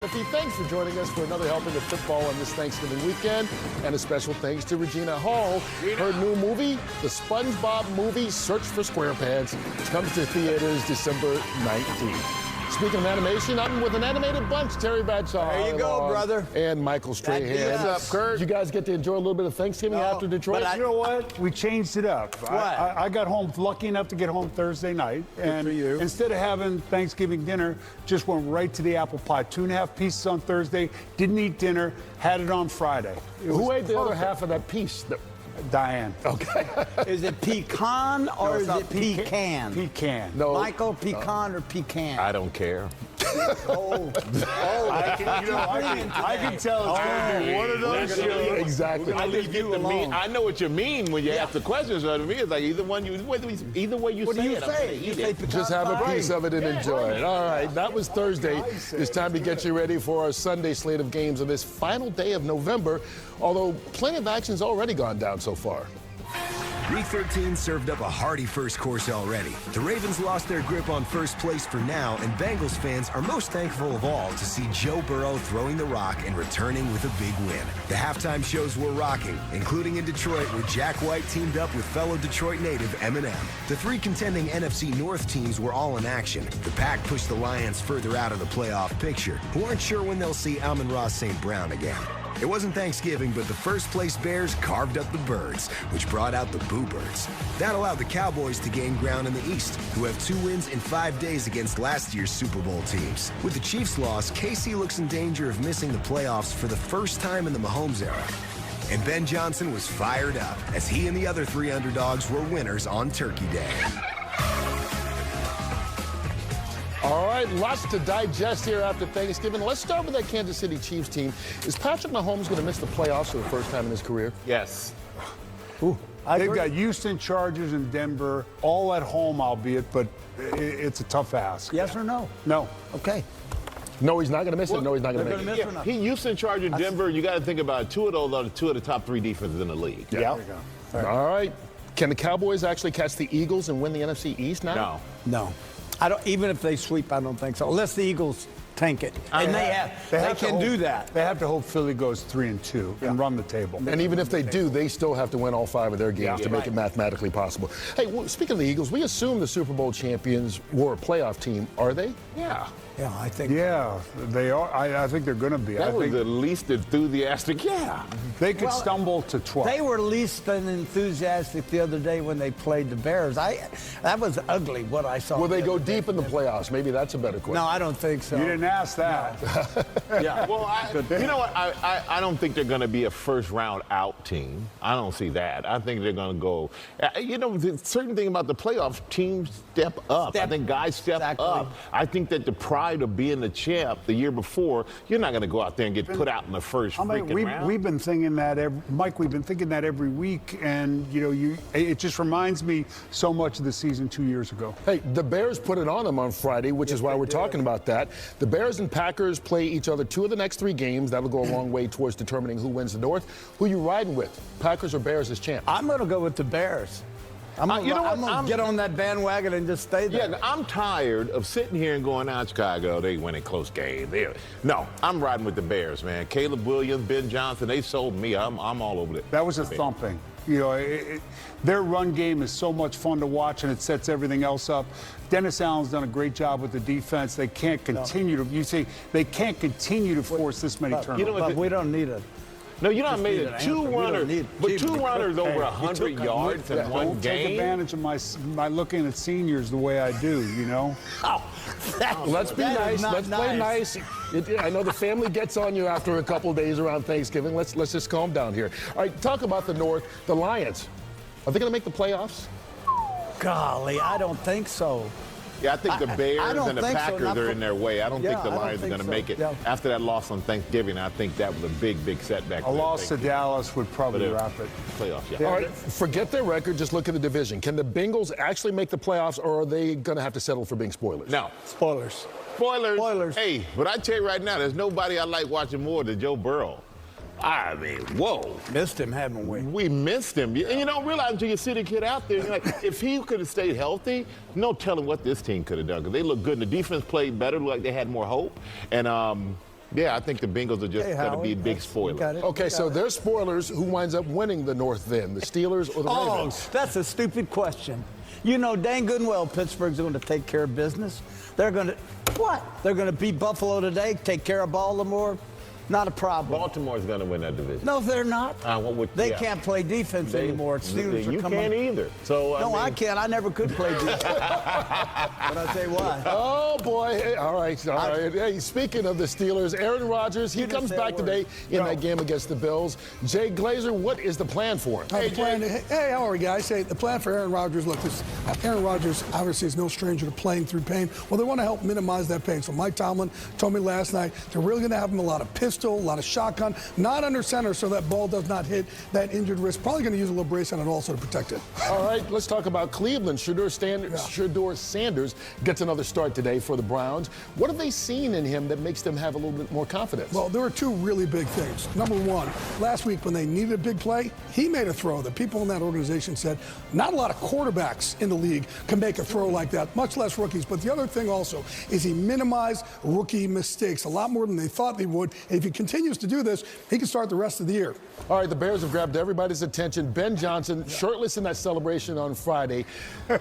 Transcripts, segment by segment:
Thanks for joining us for another helping of football on this Thanksgiving weekend. And a special thanks to Regina Hall. Her new movie, the SpongeBob movie, Search for SquarePants, comes to theaters December 19th. Speaking of animation, I'm with an animated bunch. Terry Bradshaw. There you go, brother. And Michael Strahan. What's up, Kurt? Did you guys get to enjoy a little bit of Thanksgiving after Detroit? You know what? We changed it up. What? I got home, lucky enough to get home Thursday night. And for you. Instead of having Thanksgiving dinner, just went right to the apple pie. 2.5 pieces on Thursday, didn't eat dinner, had it on Friday. Who ate the other half of that piece? Diane. Okay. Is it pecan or is it pecan? Pecan. No. Michael, pecan or pecan? I don't care. I can tell it's going to be one of those shows. Exactly. I just get the mean. I know what you mean when you ask the question. So to me, it's like either way you What say do you it. say? You say pecan Just have a pie? piece of it and enjoy it. All right, that was Thursday. It's time to get you ready for our Sunday slate of games on this final day of November, although plenty of action's already gone down so far. Week 13 served up a hearty first course already. The Ravens lost their grip on first place for now, and Bengals fans are most thankful of all to see Joe Burrow throwing the rock and returning with a big win. The halftime shows were rocking, including in Detroit, where Jack White teamed up with fellow Detroit native Eminem. The three contending NFC North teams were all in action. The Pack pushed the Lions further out of the playoff picture, who aren't sure when they'll see Amon-Ra St. Brown again. It wasn't Thanksgiving, but the first-place Bears carved up the Birds, which brought out the Boo Birds. That allowed the Cowboys to gain ground in the East, who have 2 wins in 5 days against last year's Super Bowl teams. With the Chiefs' loss, KC looks in danger of missing the playoffs for the first time in the Mahomes era. And Ben Johnson was fired up, as he and the other 3 underdogs were winners on Turkey Day. All right, lots to digest here after Thanksgiving. Let's start with that Kansas City Chiefs team. Is Patrick Mahomes going to miss the playoffs for the first time in his career? Yes. They've got Houston, Chargers, and Denver, all at home, albeit, but it's a tough ask. Yes or no? No. Okay. No, he's not going to miss it. No, he's not going to make it. He Houston, Chargers, Denver. You got to think about two of those are 2 of the top 3 defenses in the league. Yeah. All right. Can the Cowboys actually catch the Eagles and win the NFC East now? No. I don't. Even if they sweep, I don't think so. Unless the Eagles tank it, and they can do that. They have to hope Philly goes 3-2 and run the table. And even if they do, they still have to win all 5 of their games to make it mathematically possible. Hey, speaking of the Eagles, we assume the Super Bowl champions were a playoff team. Are they? Yeah. Yeah, I think. Yeah, they are. I think they're going to be. That was the least enthusiastic. Yeah. They could stumble to 12. They were least than enthusiastic the other day when they played the Bears. That was ugly what I saw. Will they go deep in the playoffs? Maybe that's a better question. No, I don't think so. You didn't ask that. Yeah. Well, you know what? I don't think they're going to be a first-round out team. I don't see that. I think they're going to go. You know, the certain thing about the playoffs, teams step up. I think guys step up. I think that the pride of being the champ the year before, you're not going to go out there and get put out in the first freaking round. We've been thinking that, Mike. We've been thinking that every week, and it just reminds me so much of the season 2 years ago. Hey, the Bears put it on them on Friday, which is why we're talking about that. The Bears and Packers play each other 2 of the next 3 games. That'll go a long way towards determining who wins the North. Who you riding with, Packers or Bears as champ? I'm going to go with the Bears. I'm going to get on that bandwagon and just stay there. Yeah, I'm tired of sitting here and going, Chicago, they win a close game. No, I'm riding with the Bears, man. Caleb Williams, Ben Johnson, they sold me. I'm all over it. That was a thumping. Their run game is so much fun to watch, and it sets everything else up. Dennis Allen's done a great job with the defense. They can't continue they can't continue to force this many turnovers. You know but we don't need it. No, you know, I made it 2 runners, but 2 runners over 100 yards in one game. Take advantage of my looking at seniors the way I do, Let's be nice. Let's play nice. I know the family gets on you after a couple days around Thanksgiving. Let's just calm down here. All right, talk about the North. The Lions. Are they going to make the playoffs? Golly, I don't think so. Yeah, I think the Bears and the Packers are in their way. I don't think the Lions are going to make it. After that loss on Thanksgiving, I think that was a big setback. A loss to Dallas would probably wrap it. Playoffs, yeah. All right, forget their record. Just look at the division. Can the Bengals actually make the playoffs, or are they going to have to settle for being spoilers? No. Spoilers. Spoilers. Hey, but I tell you right now, there's nobody I like watching more than Joe Burrow. I mean, whoa. Missed him, haven't we? We missed him. And you don't realize until you see the kid out there, you're like, if he could have stayed healthy, no telling what this team could have done. Because they look good, and the defense played better, looked like they had more hope. And Yeah, I think the Bengals are just going to be a big spoiler. Okay, so they're spoilers. Who winds up winning the North then? The Steelers or the Ravens? Oh, that's a stupid question. You know dang good and well Pittsburgh's going to take care of business. They're going to, what? They're going to beat Buffalo today, take care of Baltimore. Not a problem. Baltimore's going to win that division. No, they're not. They can't play defense anymore. Steelers you can't either. So no, I can't. I never could play defense. But I'll tell you what. Oh, boy. Hey, all right. Hey, speaking of the Steelers, Aaron Rodgers, he comes back today in that game against the Bills. Jay Glazer, what is the plan for him? Hey, how are we, guys? Hey, the plan for Aaron Rodgers, look, Aaron Rodgers obviously is no stranger to playing through pain. Well, they want to help minimize that pain. So Mike Tomlin told me last night they're really going to have him a lot of pistol, a lot of shotgun, not under center so that ball does not hit that injured wrist. Probably going to use a little brace on it also to protect it. All right, let's talk about Cleveland. Shedeur Sanders gets another start today for the Browns. What have they seen in him that makes them have a little bit more confidence? Well, there were two really big things. Number one, last week when they needed a big play, he made a throw that people in that organization said not a lot of quarterbacks in the league can make a throw like that, much less rookies. But the other thing also is he minimized rookie mistakes a lot more than they thought they would. And if he continues to do this, he can start the rest of the year. All right, the Bears have grabbed everybody's attention. Ben Johnson, shirtless in that celebration on Friday.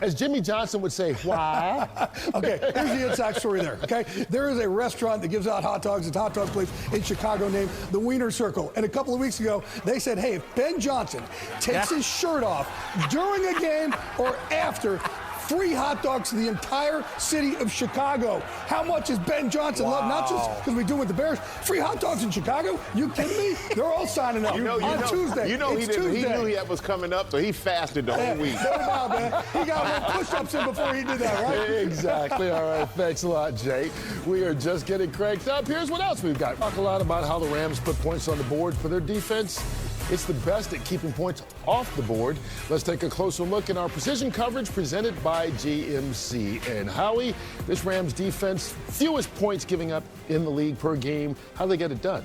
As Jimmy Johnson would say, why? Okay, here's the inside story there, okay? There is a restaurant that gives out hot dogs. It's a hot dog place in Chicago named the Wiener Circle. And a couple of weeks ago, they said, hey, if Ben Johnson takes his shirt off during a game or after, free hot dogs to the entire city of Chicago. How much is Ben Johnson loved? Not just because we do it with the Bears. Free hot dogs in Chicago? You kidding me? They're all signing up on Tuesday. He knew that was coming up, so he fasted the whole week. No doubt, man. He got push-ups in before he did that, right? Exactly. All right. Thanks a lot, Jay. We are just getting cranked up. Here's what else we've got. Talk a lot about how the Rams put points on the board for their defense. It's the best at keeping points off the board. Let's take a closer look in our precision coverage presented by GMC. And Howie, this Rams defense, fewest points giving up in the league per game. How do they get it done?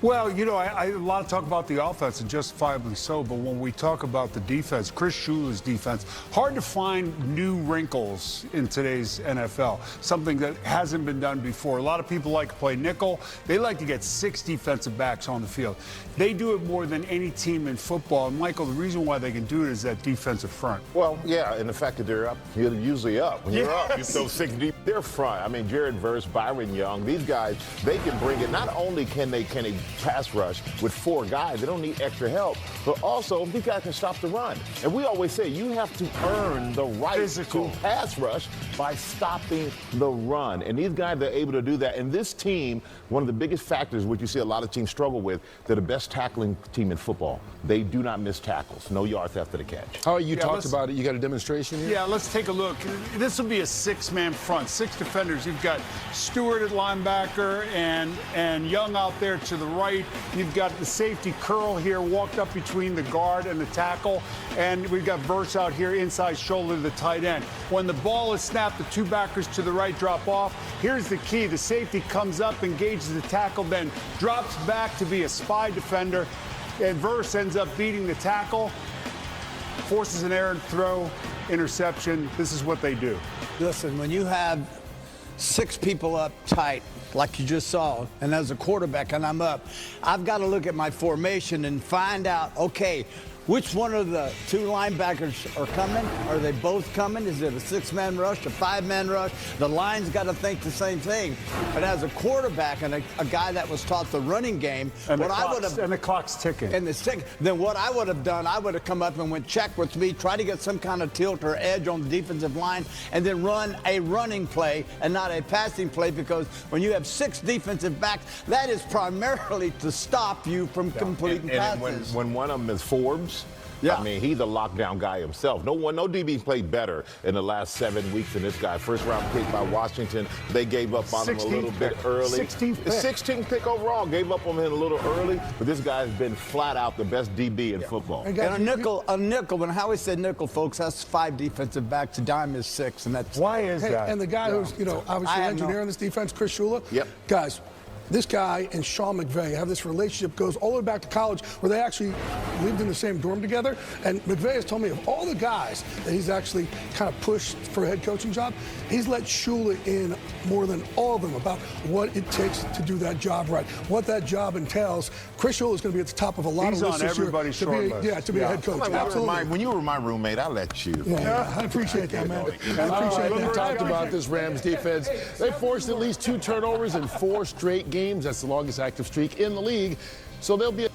Well, you know, a lot of talk about the offense, and justifiably so, but when we talk about the defense, Chris Shula's defense, hard to find new wrinkles in today's NFL, something that hasn't been done before. A lot of people like to play nickel. They like to get 6 defensive backs on the field. They do it more than any team in football. And, Michael, the reason why they can do it is that defensive front. Well, yeah, and the fact that they're up, you're usually up. When you're up, you throw 6 deep. They're front. I mean, Jared Verse, Byron Young, these guys, they can bring it. Not only can they pass rush with 4 guys. They don't need extra help. But also, these guys can stop the run. And we always say you have to earn the right to pass rush by stopping the run. And these guys are able to do that. And this team, one of the biggest factors which you see a lot of teams struggle with, they're the best tackling team in football. They do not miss tackles. No yards after the catch. How you talked about it. You got a demonstration here? Yeah, let's take a look. This will be a 6-man front. 6 defenders. You've got Stewart at linebacker and Young out there to the right. You've got the safety Curl here, walked up between the guard and the tackle. And we've got Verse out here inside shoulder to the tight end. When the ball is snapped, the 2 backers to the right drop off. Here's the key. The safety comes up, engages the tackle, then drops back to be a spy defender. And Verse ends up beating the tackle, forces an errant throw, interception. This is what they do. Listen, when you have 6 people up tight, like you just saw, and as a quarterback and I'm up, I've got to look at my formation and find out, okay, which one of the 2 linebackers are coming? Are they both coming? Is it a 6-man rush, a 5-man rush? The line's got to think the same thing. But as a quarterback and a guy that was taught the running game, and the clock's ticking. Then what I would have done, I would have come up and went check with me, try to get some kind of tilt or edge on the defensive line, and then run a running play and not a passing play, because when you have 6 defensive backs, that is primarily to stop you from completing passes. When one of them is Forbes, I mean, he's a lockdown guy himself. No DB played better in the last 7 weeks than this guy. First round pick by Washington. They gave up on him a little bit early. 16th pick overall. Gave up on him a little early. But this guy's been flat out the best DB in football. And a nickel, when Howie said nickel, folks, that's 5 defensive backs. A dime is 6. And that's why is that? And the guy who's, obviously engineering this defense, Chris Shula. Yep. Guys, this guy and Sean McVay have this relationship, goes all the way back to college, where they actually lived in the same dorm together. And McVay has told me of all the guys that he's actually kind of pushed for a head coaching job, he's let Shula in more than all of them about what it takes to do that job right, what that job entails. Chris Shula is going to be at the top of a lot He's of lists on this year everybody's short list. Yeah, to be a head coach. Absolutely. When you were my roommate, I let you. Yeah, I appreciate that, man. I appreciate We that. talked about this Rams defense. They forced at least 2 turnovers in 4 straight games. That's the longest active streak in the league. So they'll be